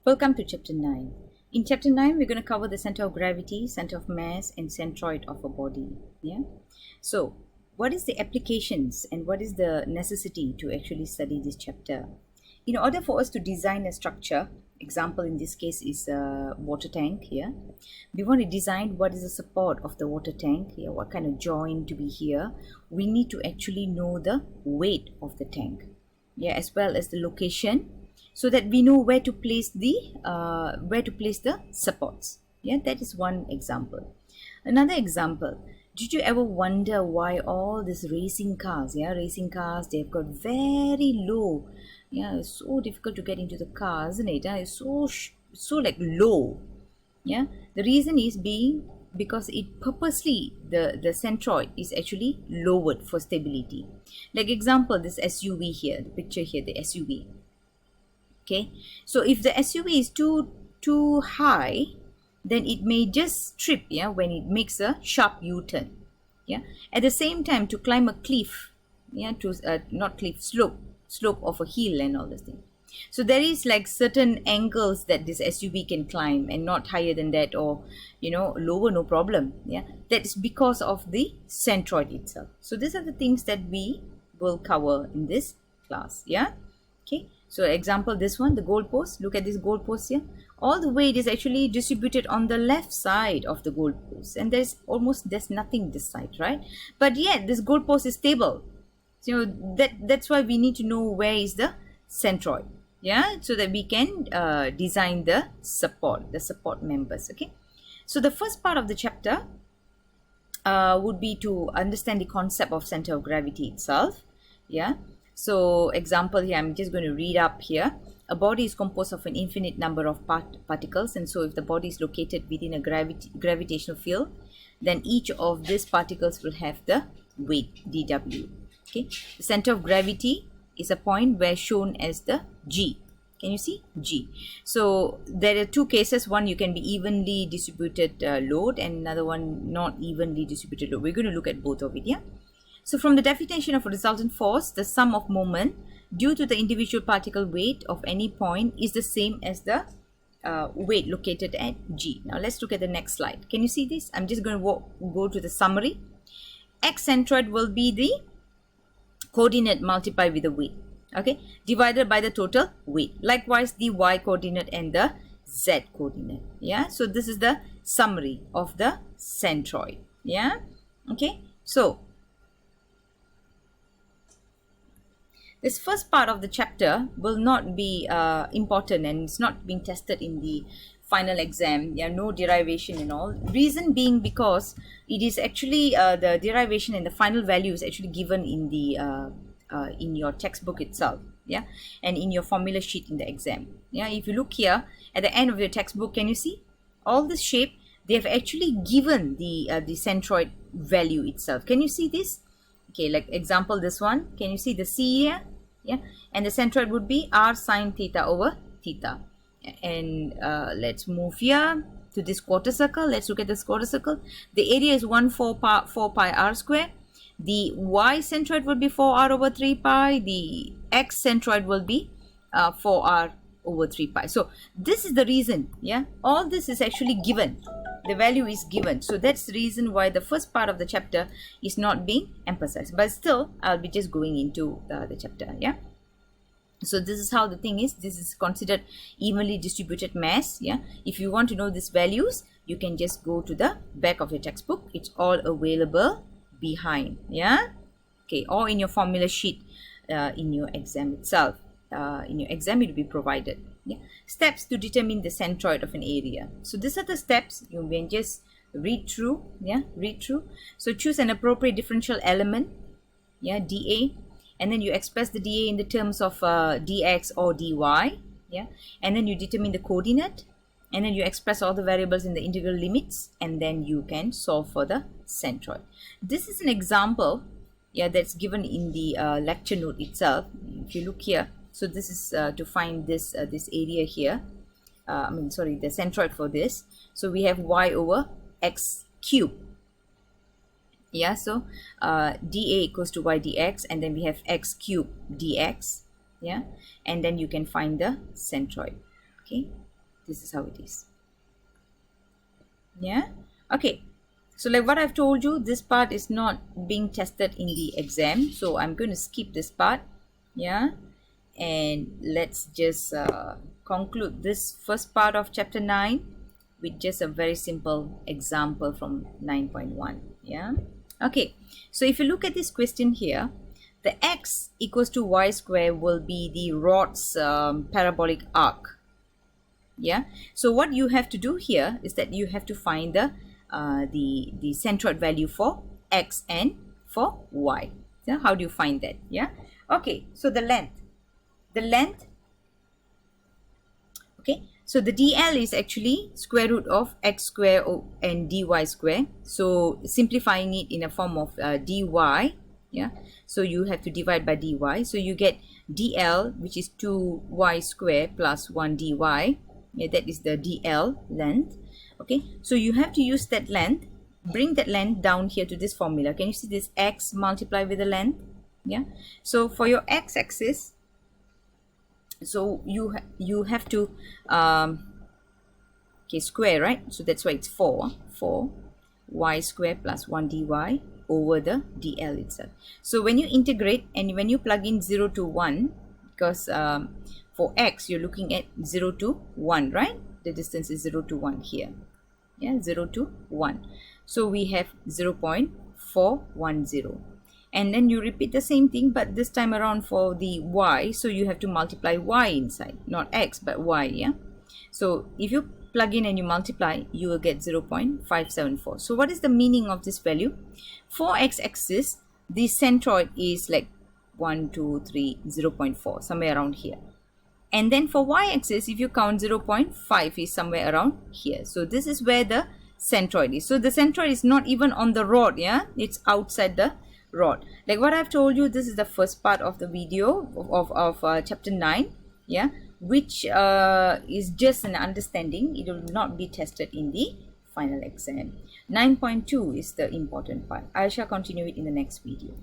Welcome to Chapter 9. In Chapter 9, we're going to cover the center of gravity, center of mass, and centroid of a body. Yeah. So, what is the applications and what is the necessity to actually study this chapter? In order for us to design a structure, example in this case is a water tank here. We want to design what is the support of the water tank here, what kind of joint to be here. We need to actually know the weight of the tank, yeah, as well as the location, so that we know where to place the supports. Yeah, that is one example. Another example, did you ever wonder why all these racing cars, they've got very low, it's so difficult to get into the car, isn't it? It's so like low. Yeah, the reason is being because it purposely, the centroid is actually lowered for stability. Like example, this SUV here, the picture here, the SUV. Okay, so if the SUV is too high, then it may just trip, when it makes a sharp U-turn. Yeah, at the same time, to climb a cliff, not cliff, slope of a hill and all this thing. So there is like certain angles that this SUV can climb, and not higher than that, or lower, no problem. Yeah, that is because of the centroid itself. So these are the things that we will cover in this class. Yeah. Okay, so example, this one, the goalpost. Look at this goalpost here. All the weight is actually distributed on the left side of the goalpost, and there's nothing this side, right? But yet this goalpost is stable. So that's why we need to know where is the centroid, so that we can design the support members. Okay, so the first part of the chapter would be to understand the concept of center of gravity itself. So example here, I'm just going to read up here. A body is composed of an infinite number of particles, and so if the body is located within a gravitational field, then each of these particles will have the weight dW. Okay, the center of gravity is a point where shown as the G. Can you see G? So there are two cases. One, you can be evenly distributed load, and another one not evenly distributed load. We're going to look at both of it. So from the definition of a resultant force, the sum of moment due to the individual particle weight of any point is the same as the weight located at G. Now let's look at the next slide. Can you see this? I'm just going to go to the summary. X centroid will be the coordinate multiplied with the weight, okay, divided by the total weight. Likewise, the Y coordinate and the Z coordinate. So this is the summary of the centroid. Okay, so this first part of the chapter will not be important, and it's not being tested in the final exam. No derivation and all. Reason being because it is actually the derivation and the final value is actually given in the in your textbook itself, and in your formula sheet in the exam. If you look here at the end of your textbook, can you see all this shape? They have actually given the centroid value itself. Can you see this? Okay, like example, this one, can you see the C here? And the centroid would be r sine theta over theta. And let's move here to this quarter circle. Let's look at this quarter circle. The area is 4 pi r square. The Y centroid will be 4r over 3 pi. The X centroid will be 4r over 3 pi. So this is the reason, all this is actually given. The value is given. So that's the reason why the first part of the chapter is not being emphasized. But still, I'll be just going into the chapter. So this is how the thing is. This is considered evenly distributed mass. If you want to know these values, you can just go to the back of your textbook. It's all available behind. Okay, or in your formula sheet in your exam itself. In your exam, it will be provided. Steps to determine the centroid of an area. So these are the steps. You can just read through. So choose an appropriate differential element, dA, and then you express the dA in the terms of dx or dy, and then you determine the coordinate, and then you express all the variables in the integral limits, and then you can solve for the centroid. This is an example, that's given in the lecture note itself. If you look here, so this is to find this area here. The centroid for this. So we have y over x cube. So dA equals to y dx, and then we have x cube dx. And then you can find the centroid. Okay, This is how it is. Yeah. Okay. So like what I've told you, this part is not being tested in the exam. So I'm going to skip this part. Yeah. And let's just conclude this first part of chapter 9 with just a very simple example from 9.1. Yeah. Okay. So if you look at this question here, the x equals to y square will be the rod's parabolic arc. Yeah, so what you have to do here is that you have to find the centroid value for x and for y. So how do you find that? Yeah, okay, so the length, okay, so the dl is actually square root of x square and dy square. So simplifying it in a form of dy, yeah, so you have to divide by dy, so you get dl, which is 2y square plus 1 dy. Yeah, that is the dl length. Okay, so you have to use that length, bring that length down here to this formula. Can you see this x multiply with the length? Yeah, so for your x-axis, so you have to okay, square, right? So that's why it's 4 y square plus 1 dy over the dl itself. So when you integrate and when you plug in 0 to 1, because for x you're looking at 0 to 1, right? The distance is 0 to 1 here. Yeah, 0 to 1. So we have 0.410. And then you repeat the same thing, but this time around for the y, so you have to multiply y inside, not x but y. Yeah, so if you plug in and you multiply, you will get 0.574. So what is the meaning of this value? For x-axis, the centroid is like 1, 2, 3, 0.4, somewhere around here. And then for y-axis, if you count 0.5 is somewhere around here. So this is where the centroid is. So the centroid is not even on the rod. Yeah, it's outside the rod. Like what I've told you, this is the first part of the video of chapter 9. Yeah, which is just an understanding. It will not be tested in the final exam. 9.2 is the important part. I shall continue it in the next video.